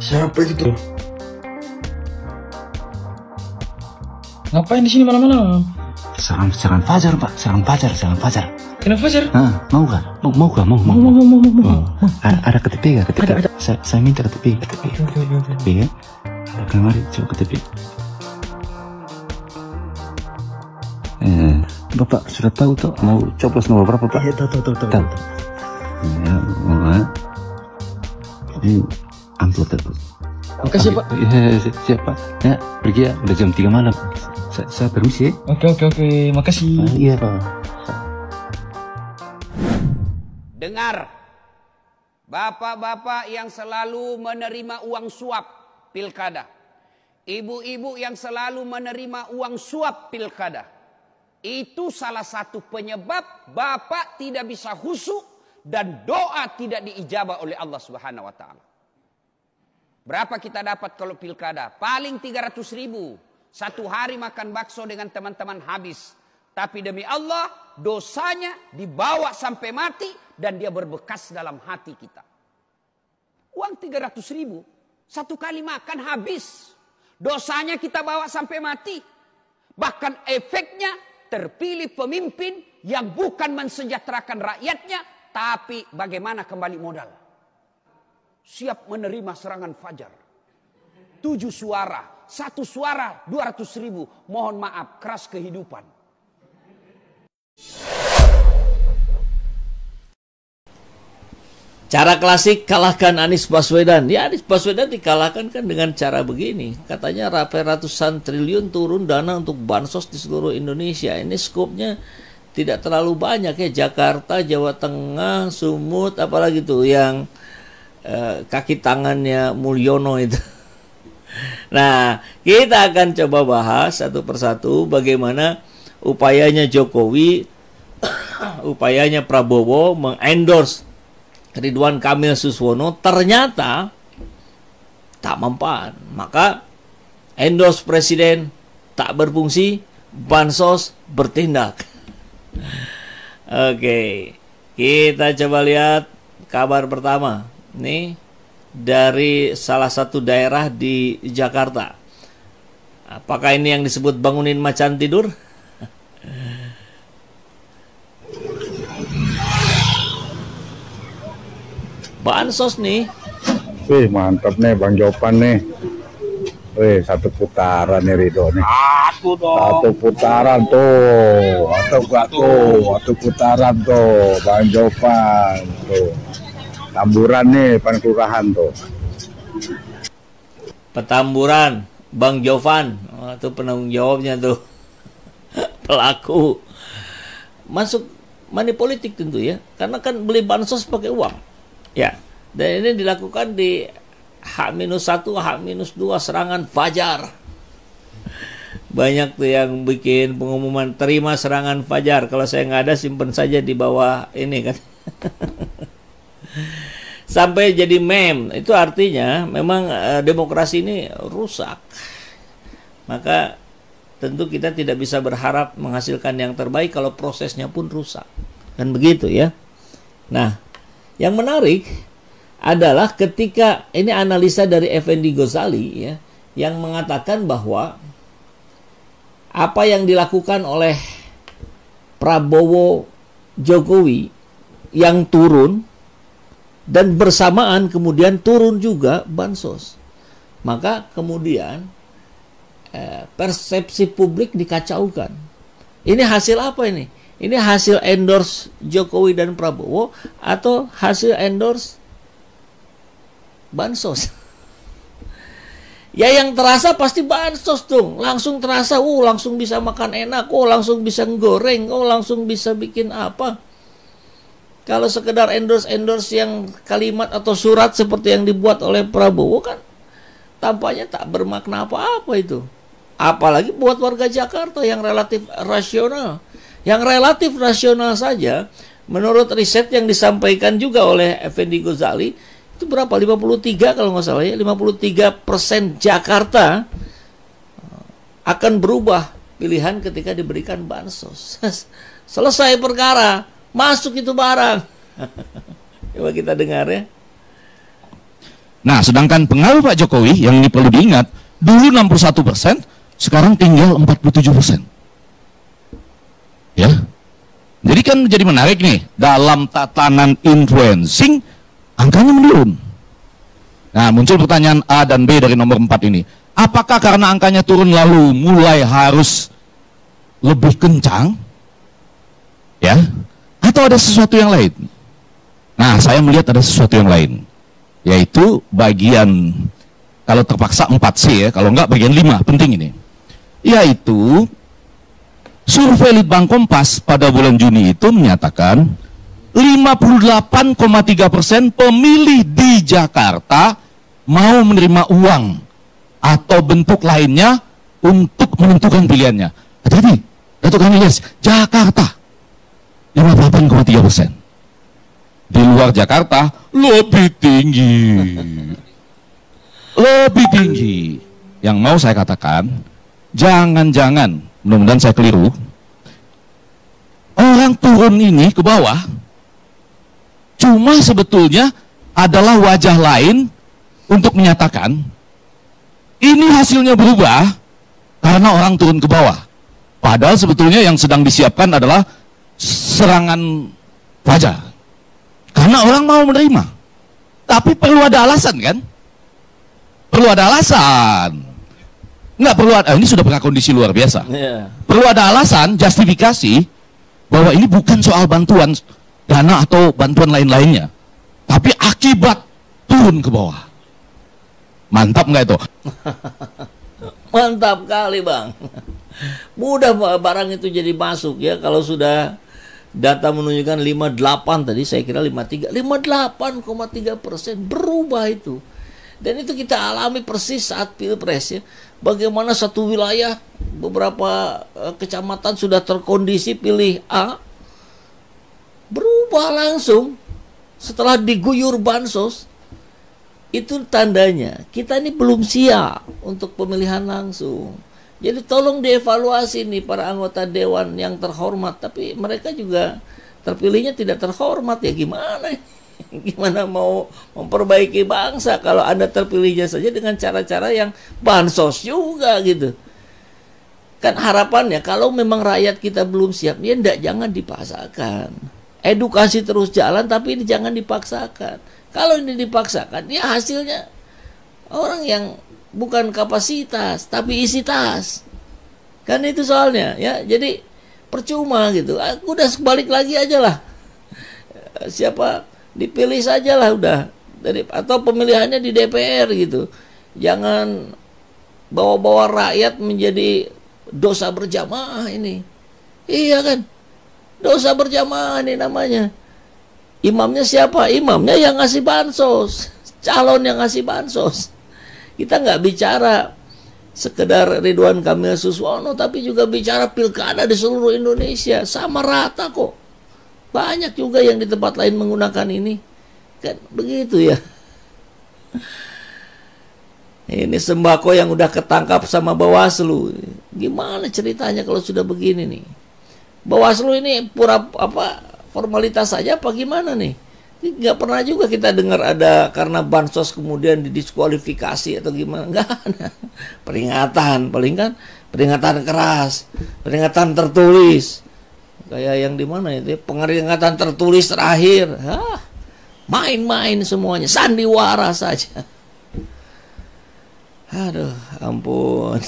Siapa itu? Ngapain di sini malam-malam? Serangan fajar, Pak. Serangan fajar. Kenapa fajar? Mau gak? Mau. Ada KTP gak? Ada. Saya minta KTP. Ya? Ada kemari, coba KTP. Bapak sudah tahu tuh mau coblos nomor berapa, Pak? Iya, tahu. Ya, ini amplop itu. Makasih, Pak. Ya, siap, Pak. Ya, pergi ya. Udah jam 3 malam. Saya permisi ya. Oke. Makasih. Iya, Pak. Dengar, bapak-bapak yang selalu menerima uang suap pilkada, ibu-ibu yang selalu menerima uang suap pilkada, itu salah satu penyebab bapak tidak bisa khusyuk dan doa tidak diijabah oleh Allah Subhanahu wa taala. Berapa kita dapat kalau pilkada? Paling 300.000. Satu hari makan bakso dengan teman-teman habis. Tapi demi Allah, dosanya dibawa sampai mati dan dia berbekas dalam hati kita. Uang 300.000, satu kali makan habis. Dosanya kita bawa sampai mati. Bahkan efeknya terpilih pemimpin yang bukan mensejahterakan rakyatnya, tapi bagaimana kembali modal. Siap menerima serangan fajar. 7 suara, 1 suara 200.000. Mohon maaf, keras kehidupan. Cara klasik kalahkan Anies Baswedan. Ya, Anies Baswedan dikalahkan kan dengan cara begini. Katanya ratusan triliun turun dana untuk bansos di seluruh Indonesia. Ini skopnya tidak terlalu banyak ya. Jakarta, Jawa Tengah, Sumut, apalagi tuh yang kaki tangannya Mulyono itu. Nah, kita akan coba bahas satu persatu bagaimana upayanya Jokowi, upayanya Prabowo mengendorse Ridwan Kamil Suswono ternyata tak mempan. Maka endorse presiden tak berfungsi, bansos bertindak. Oke, kita coba lihat kabar pertama. Nih dari salah satu daerah di Jakarta. Apakah ini yang disebut bangunin macan tidur? Bansos nih. Wih, mantap nih Bang Jopan nih. Wih, 1 putaran nih Ridho nih. Satu putaran tuh. Satu putaran tuh Bang Jopan tuh. Tamburan nih Kelurahan tuh. Petamburan Bang Jovan. Oh, itu penanggung jawabnya tuh. Pelaku. Masuk money politik tentu ya. Karena kan beli bansos pakai uang. Ya, dan ini dilakukan di H-1, H-2 serangan fajar. Banyak tuh yang bikin pengumuman terima serangan fajar. Kalau saya nggak ada, simpen saja di bawah ini kan. Sampai jadi meme. Itu artinya memang demokrasi ini rusak. Maka tentu kita tidak bisa berharap menghasilkan yang terbaik kalau prosesnya pun rusak. Kan begitu ya. Nah, yang menarik adalah ketika ini analisa dari Effendi Ghazali ya, yang mengatakan bahwa apa yang dilakukan oleh Prabowo Jokowi yang turun dan bersamaan kemudian turun juga bansos. Maka kemudian persepsi publik dikacaukan. Ini hasil apa ini? Ini hasil endorse Jokowi dan Prabowo atau hasil endorse bansos? Ya yang terasa pasti bansos dong. Langsung terasa, langsung bisa makan enak, langsung bisa goreng, langsung bisa bikin apa. Kalau sekedar endorse yang kalimat atau surat seperti yang dibuat oleh Prabowo kan tampaknya tak bermakna apa-apa itu. Apalagi buat warga Jakarta yang relatif rasional. Yang relatif rasional saja, menurut riset yang disampaikan juga oleh Effendi Ghazali, itu berapa? 53 kalau nggak salah ya, 53% Jakarta akan berubah pilihan ketika diberikan bansos. Selesai perkara, masuk itu barang. Coba kita dengar ya. Nah, sedangkan pengaruh Pak Jokowi yang ini perlu diingat, dulu 61%, sekarang tinggal 47%. Ya. Jadi kan menjadi menarik nih, dalam tatanan influencing angkanya menurun. Nah, muncul pertanyaan A dan B dari nomor 4 ini. Apakah karena angkanya turun lalu mulai harus lebih kencang? Ya. Atau ada sesuatu yang lain? Nah, saya melihat ada sesuatu yang lain. Yaitu bagian, kalau terpaksa 4C ya, kalau enggak bagian 5, penting ini. Yaitu survei Litbang Kompas pada bulan Juni itu menyatakan 58,3% pemilih di Jakarta mau menerima uang atau bentuk lainnya untuk menentukan pilihannya. Hati-hati, Datuk Kaniles, Jakarta 58,3%. Di luar Jakarta lebih tinggi. Lebih tinggi. Yang mau saya katakan, jangan-jangan, mudah-mudahan saya keliru, orang turun ini ke bawah cuma sebetulnya adalah wajah lain untuk menyatakan ini hasilnya berubah karena orang turun ke bawah. Padahal sebetulnya yang sedang disiapkan adalah serangan fajar. Karena orang mau menerima. Tapi perlu ada alasan kan? Perlu ada alasan. Nggak perlu ada, ini sudah prakondisi luar biasa. Perlu ada alasan, justifikasi bahwa ini bukan soal bantuan dana atau bantuan lain-lainnya, tapi akibat turun ke bawah. Mantap nggak itu? Mantap kali Bang. Mudah barang itu jadi masuk ya. Kalau sudah data menunjukkan 58 tadi, saya kira 53, 58,3% berubah itu. Dan itu kita alami persis saat Pilpres ya. Bagaimana satu wilayah, beberapa kecamatan sudah terkondisi pilih A, berubah langsung setelah diguyur bansos. Itu tandanya kita ini belum siap untuk pemilihan langsung. Jadi tolong dievaluasi nih para anggota dewan yang terhormat, tapi mereka juga terpilihnya tidak terhormat ya, gimana? Gimana mau memperbaiki bangsa kalau Anda terpilihnya saja dengan cara-cara yang bansos juga gitu. Kan harapannya kalau memang rakyat kita belum siap, ya jangan dipaksakan. Edukasi terus jalan, tapi ini jangan dipaksakan. Kalau ini dipaksakan, ya hasilnya orang yang bukan kapasitas, tapi isi tas. Kan itu soalnya ya. Jadi percuma gitu. Aku udah balik lagi aja lah. Siapa dipilih sajalah udah. Atau pemilihannya di DPR gitu. Jangan bawa-bawa rakyat menjadi dosa berjamaah ini. Iya kan? Dosa berjamaah ini namanya. Imamnya siapa? Imamnya yang ngasih bansos. Calon yang ngasih bansos. Kita nggak bicara sekedar Ridwan Kamil Suswono, tapi juga bicara pilkada di seluruh Indonesia. Sama rata kok. Banyak juga yang di tempat lain menggunakan ini. Kan begitu ya. Ini sembako yang udah ketangkap sama Bawaslu. Gimana ceritanya kalau sudah begini nih? Bawaslu ini formalitas saja apa gimana nih? Nggak pernah juga kita dengar ada karena bansos kemudian didiskualifikasi atau gimana. Nggak ada. Peringatan, paling kan peringatan keras, peringatan tertulis. Kayak yang di mana itu? Peringatan tertulis terakhir. Main-main semuanya, sandiwara saja. Aduh, ampun.